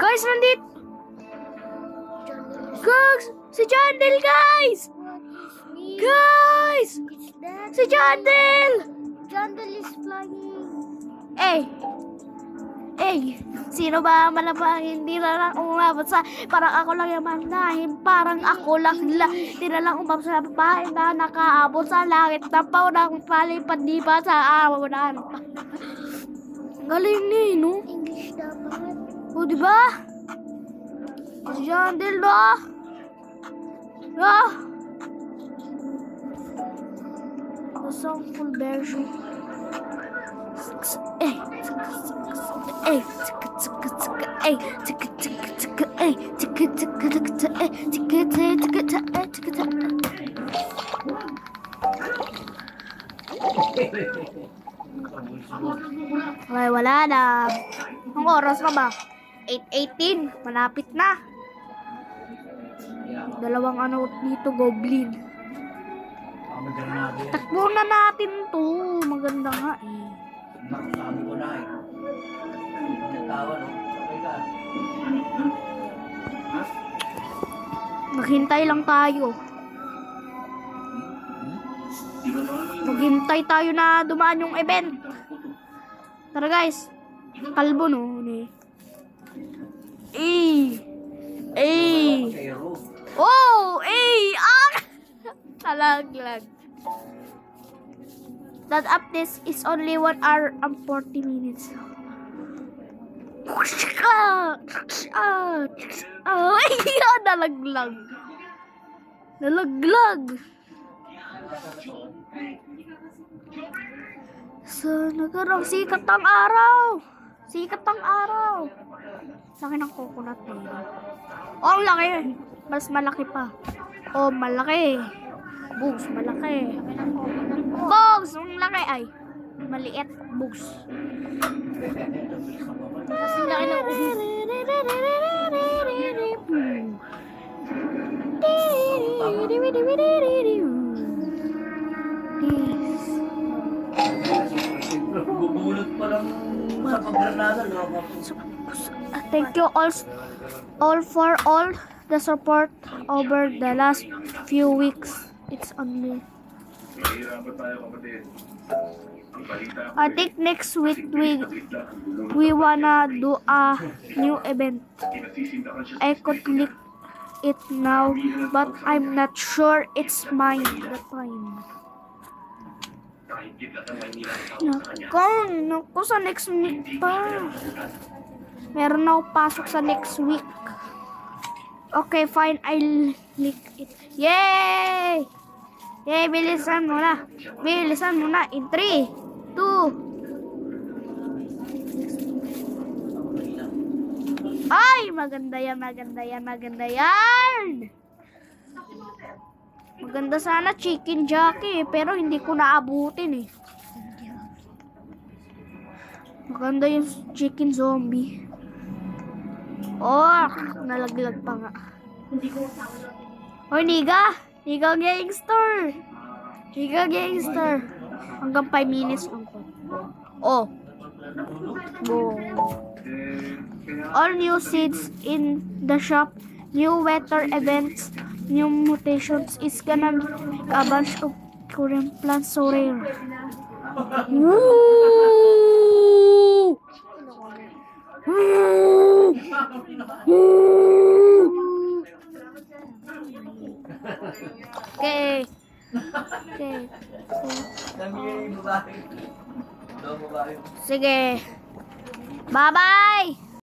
Guys, nandito. Guys, si Jandel, guys. Guys, si Jandel. Jandel is flying. Sino ba malabang hindi na lang umabot sa parang ako lang yung manahin, parang ako lang hindi na lang umabot sa babae na nakaabot sa langit na paunang palipad di ba sa araw na galing ni, no? English dapat. O, di ba? Si Jandel, no? No? Isang full version. Ay, wala na. Ang oras na ba? 8:18. Malapit na. Dalawang ano dito, goblin. Takbo na natin to. Maganda nga eh. Sabi ko na eh. Natawa, no? Okay ka. Maghintay lang tayo. Maghintay tayo na dumaan yung event. Tara guys. Kalbo, no? Oh! Talaglag. That update is only 1 hour and 40 minutes. Nalaglag. So, nagkaroon sikat ang araw. Laki ng coconut na yun. Oh, ang laki. Mas malaki pa. Oh, malaki. Bugs, malaki. Bugs, ang laki. Ay, maliit. Bugs. Kasi laki ng Bubulot pa lang sa pagranada, no? Thank you all for all the support over the last few weeks. It's only. I think next week we wanna do a new event. I could click it now, but I'm not sure it's mine the time. Naku, sa next week pa. Meron na ako pasok sa next week. Okay, fine. I'll click it. Yay! Yay, bilisan mo na. In 3, 2. Ay, maganda yan. Maganda sana chicken jockey, pero hindi ko naabutin eh. Maganda yung chicken zombie. Oh, nalaglag pa nga. Hoy, Niga gangster. Hanggang 5 minutes lang po. Oh. Go. All new seeds in the shop, new weather events, new mutations is gonna be a bunch of current plants so rare. Woo! Okay. Sige. Bye-bye!